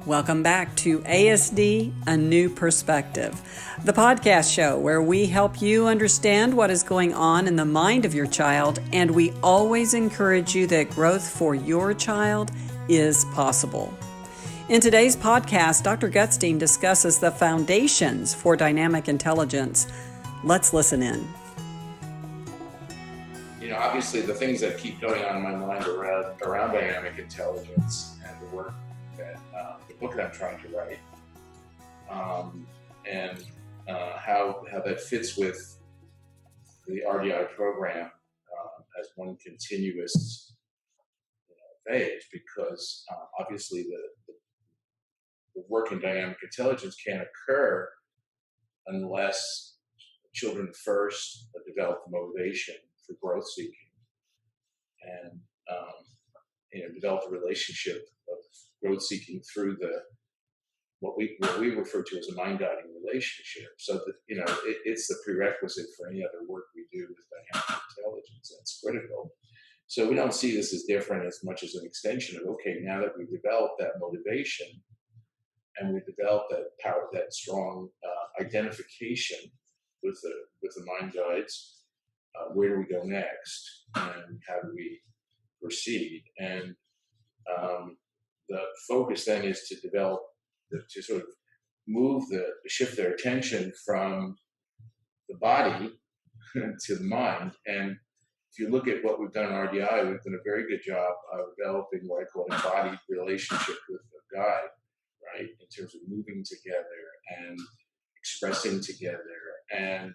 Welcome back to ASD, A New Perspective, the podcast show where we help you understand what is going on in the mind of your child, and we always encourage you that growth for your child is possible. In today's podcast, Dr. Gutstein discusses the foundations for dynamic intelligence. Let's listen in. Obviously the things that keep going on in my mind around dynamic intelligence and the work that the book that I'm trying to write, and how that fits with the RDI program as one continuous phase, because obviously the work in dynamic intelligence can't occur unless children first develop the motivation for growth seeking and develop a relationship of growth seeking through what we refer to as a mind guiding relationship. So that it's the prerequisite for any other work we do with dynamic intelligence. That's critical. So we don't see this as different as much as an extension of, okay, now that we've developed that motivation and we've developed that power, that strong identification with the mind guides, where do we go next, and how do we proceed? And the focus then is to develop, to sort of shift their attention from the body to the mind. And if you look at what we've done in RDI, we've done a very good job of developing what I call an embodied relationship with the guide, right? In terms of moving together and expressing together and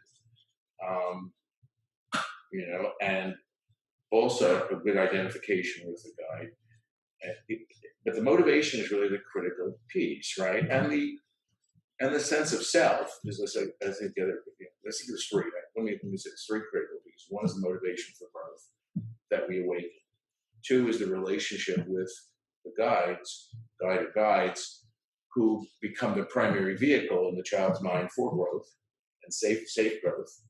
and also a good identification with the guide. But the motivation is really the critical piece, right? And the sense of self is, let's think of the three. Let me say it's three critical pieces. One is the motivation for growth that we awaken. Two is the relationship with the guides, who become the primary vehicle in the child's mind for growth and safe growth.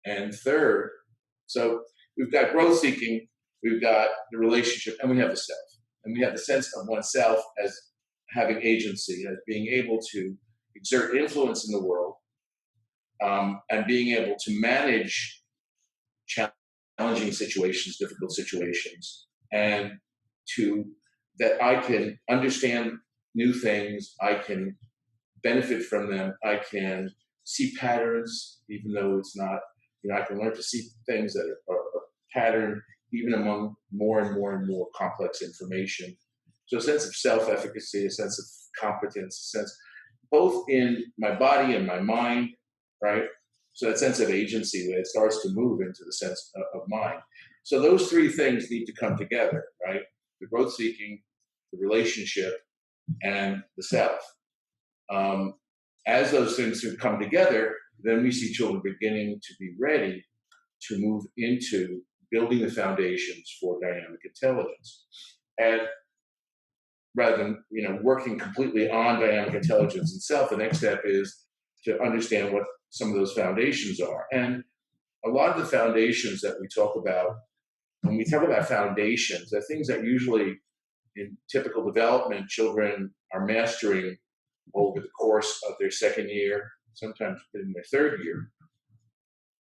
And third, so we've got growth seeking, we've got the relationship, and we have the self. And we have the sense of oneself as having agency, as being able to exert influence in the world, and being able to manage challenging situations, difficult situations, and that I can understand new things, I can benefit from them, I can see patterns, even though it's not, I can learn to see things that are patterned even among more and more and more complex information. So a sense of self-efficacy, a sense of competence, a sense both in my body and my mind, right? So that sense of agency, when it starts to move into the sense of mind. So those three things need to come together, right? The growth seeking, the relationship, and the self. As those things come together, then we see children beginning to be ready to move into building the foundations for dynamic intelligence. And rather than working completely on dynamic intelligence itself, the next step is to understand what some of those foundations are. And a lot of the foundations that we talk about, when we talk about foundations, are things that usually in typical development children are mastering over the course of their second year, sometimes in their third year.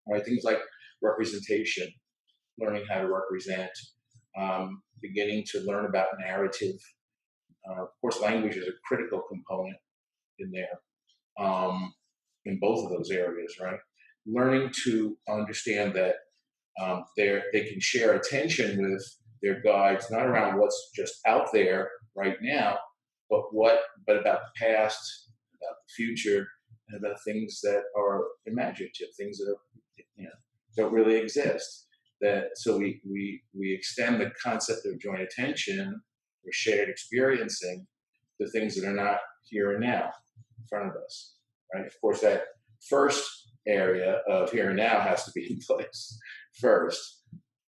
Right? Things like representation, learning how to represent, beginning to learn about narrative. Of course, language is a critical component in there, in both of those areas, right? Learning to understand that they can share attention with their guides, not around what's just out there right now, but about the past, about the future, and about things that are imaginative, things that don't really exist. So we extend the concept of joint attention or shared experiencing to things that are not here and now in front of us, right? Of course, that first area of here and now has to be in place first,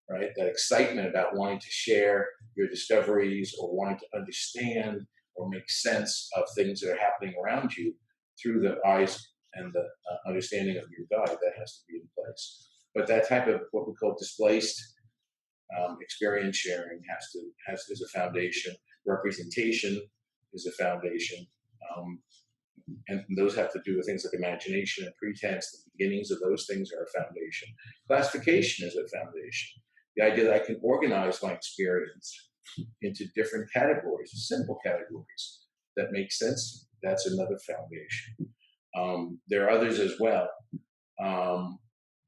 right? That excitement about wanting to share your discoveries or wanting to understand or make sense of things that are happening around you through the eyes and the understanding of your guide, that has to be in place. But that type of what we call displaced experience sharing is a foundation. Representation is a foundation. And those have to do with things like imagination and pretense. The beginnings of those things are a foundation. Classification is a foundation. The idea that I can organize my experience into different categories, simple categories that make sense, that's another foundation. There are others as well.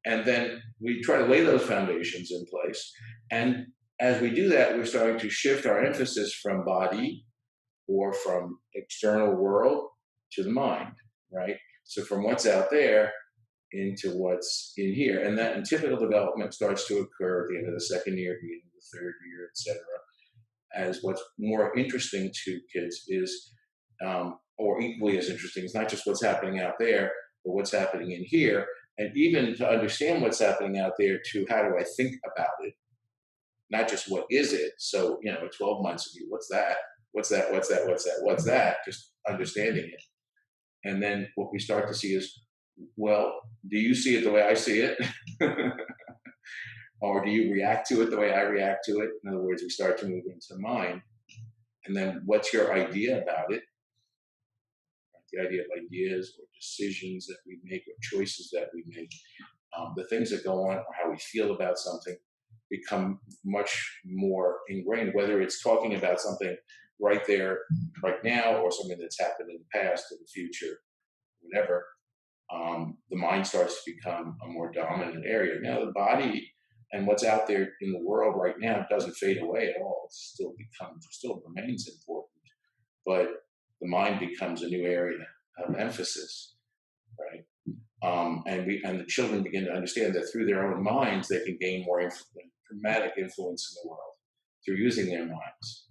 And then we try to lay those foundations in place. And as we do that, we're starting to shift our emphasis from body or from external world to the mind, right? So from what's out there into what's in here. And that in typical development starts to occur at the end of the second year, beginning of the third year, etc. As what's more interesting to kids is, or equally as interesting, is not just what's happening out there, but what's happening in here. And even to understand what's happening out there, to how do I think about it? Not just what is it? So, 12 months ago, what's that? What's that? What's that? What's that? What's that? Just understanding it. And then what we start to see is, well, do you see it the way I see it? Or do you react to it the way I react to it? In other words, we start to move into mind. And then what's your idea about it? The idea of ideas or decisions that we make or choices that we make, the things that go on or how we feel about something become much more ingrained, whether it's talking about something right there, right now, or something that's happened in the past or the future, whatever. The mind starts to become a more dominant area. Now, the body and what's out there in the world right now doesn't fade away at all. It still remains important, but the mind becomes a new area of emphasis, right? And the children begin to understand that through their own minds, they can gain more dramatic influence in the world through using their minds,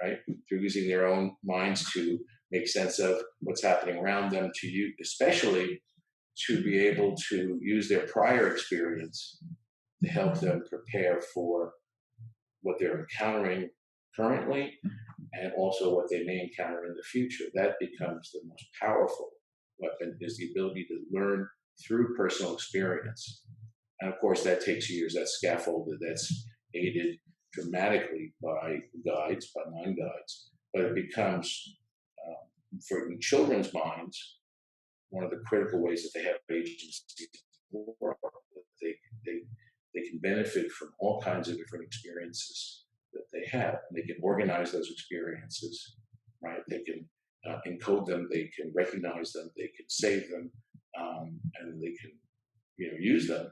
right? Through using their own minds to make sense of what's happening around them, to you, especially to be able to use their prior experience to help them prepare for what they're encountering currently, and also what they may encounter in the future. That becomes the most powerful weapon, is the ability to learn through personal experience. And of course, that takes years. That's scaffolded, that's aided dramatically by guides, by mind guides. But it becomes, for children's minds, one of the critical ways that they have agency in the world. They can benefit from all kinds of different experiences that they have. And they can organize those experiences, right? They can encode them, they can recognize them, they can save them, and they can, use them.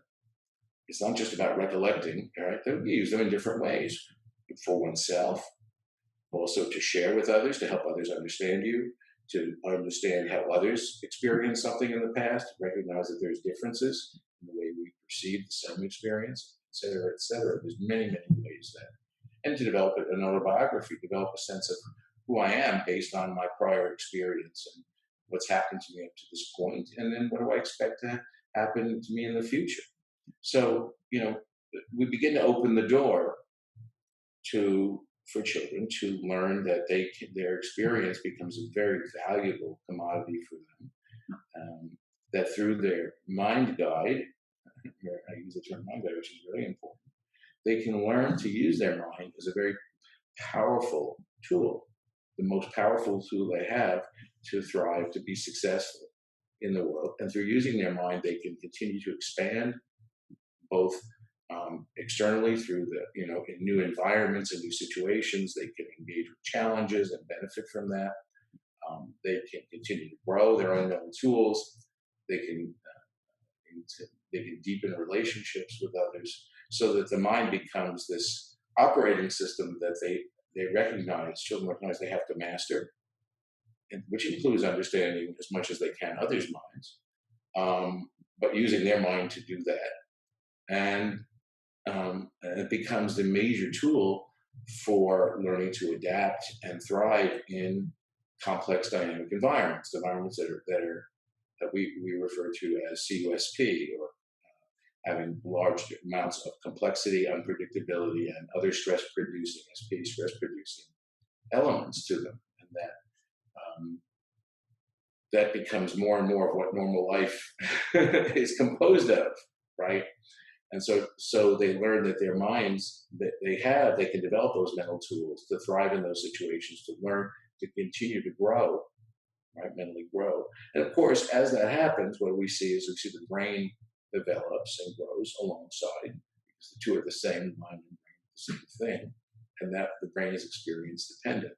It's not just about recollecting, right? They use them in different ways, for oneself, also to share with others, to help others understand you, to understand how others experience something in the past, recognize that there's differences in the way we perceive the same experience, et cetera, et cetera. There's many, many ways that. And to develop an autobiography, develop a sense of who I am based on my prior experience and what's happened to me up to this point, and then what do I expect to happen to me in the future. So, we begin to open the door for children to learn that their experience becomes a very valuable commodity for them. That through their mind guide, I use the term mind guide, which is really important, they can learn to use their mind as a very powerful tool, the most powerful tool they have to thrive, to be successful in the world. And through using their mind, they can continue to expand both externally through in new environments and new situations. They can engage with challenges and benefit from that. They can continue to grow their own mental tools. They can deepen relationships with others, so that the mind becomes this operating system that children recognize they have to master, which includes understanding as much as they can others' minds, but using their mind to do that. And it becomes the major tool for learning to adapt and thrive in complex dynamic environments that we refer to as CUSP, or having large amounts of complexity, unpredictability, and other stress-producing, SP, stress-producing elements to them. And that becomes more and more of what normal life is composed of, right? And so they learn that their minds that they can develop those mental tools to thrive in those situations, to learn to continue to grow, right, mentally grow. And of course, as that happens, what we see is the brain develops and grows alongside, because the two are the same, the mind and brain are the same thing, and that the brain is experience dependent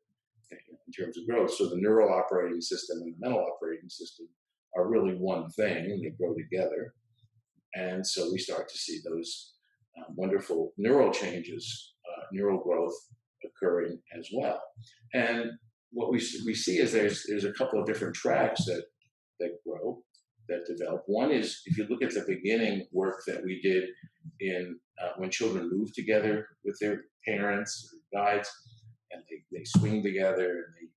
in terms of growth. So the neural operating system and the mental operating system are really one thing, and they grow together. And so we start to see those wonderful neural changes, neural growth occurring as well. And what we see is there's a couple of different tracks that grow, that develop. One is, if you look at the beginning work that we did in when children move together with their parents or guides, and they swing together, and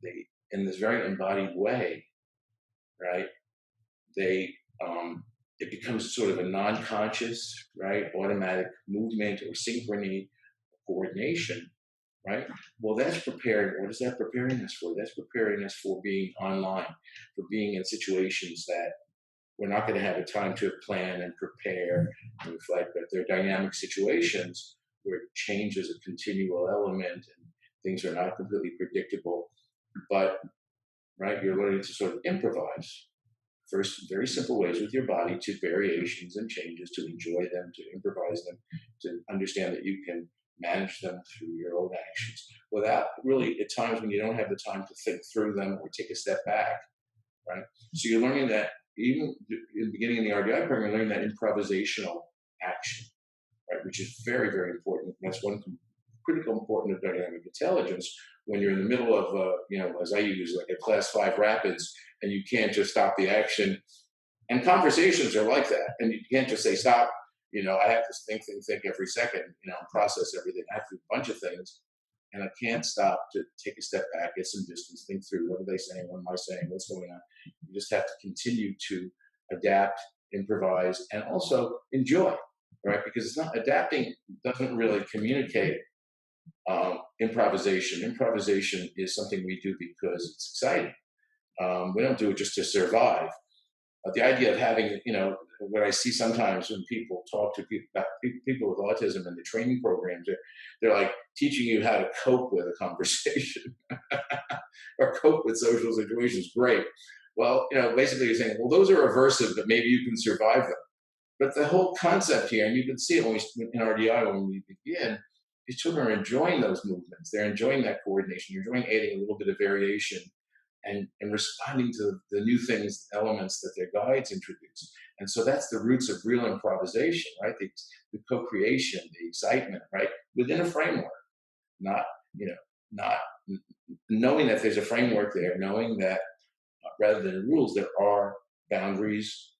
they in this very embodied way, right? It becomes sort of a non-conscious, right, automatic movement or synchrony, coordination, right? Well, that's preparing. What is that preparing us for? That's preparing us for being online, for being in situations that we're not going to have a time to plan and prepare and reflect, but they're dynamic situations where change is a continual element and things are not completely predictable. But, right, you're learning to sort of improvise. First, very simple ways with your body, to variations and changes, to enjoy them, to improvise them, to understand that you can manage them through your own actions without really, at times when you don't have the time to think through them or take a step back, right? So you're learning that even in the beginning of the RDI program, you're learning that improvisational action, right, which is very, very important. That's one critical important of dynamic intelligence. When you're in the middle of, as I use, like a class 5 rapids, and you can't just stop the action. And conversations are like that. And you can't just say, stop. I have to think every second, and process everything. I have to do a bunch of things. And I can't stop to take a step back, get some distance, think through, what are they saying? What am I saying? What's going on? You just have to continue to adapt, improvise, and also enjoy, right? Because it's not, adapting doesn't really communicate improvisation. Improvisation is something we do because it's exciting. We don't do it just to survive. The idea of having, what I see sometimes when people talk to people with autism in the training programs, they're like teaching you how to cope with a conversation or cope with social situations. Great. Well, basically you're saying, well, those are aversive, but maybe you can survive them. But the whole concept here, and you can see it in RDI when we begin, these children are enjoying those movements. They're enjoying that coordination. You're enjoying adding a little bit of variation and responding to the new things, elements that their guides introduce. And so that's the roots of real improvisation, right? The co-creation, the excitement, right? Within a framework, not knowing that there's a framework there, knowing that rather than rules, there are boundaries,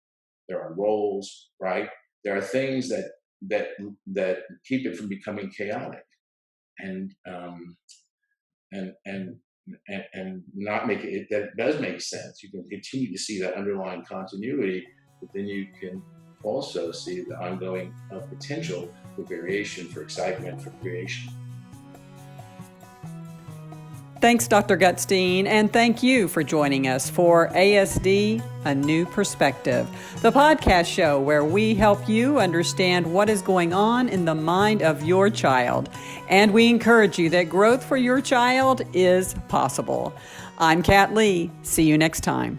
there are roles, right? There are things that keep it from becoming chaotic and not make it, that does make sense. You can continue to see that underlying continuity, but then you can also see the ongoing potential for variation, for excitement, for creation. Thanks, Dr. Gutstein, and thank you for joining us for ASD, A New Perspective, the podcast show where we help you understand what is going on in the mind of your child. And we encourage you that growth for your child is possible. I'm Kat Lee. See you next time.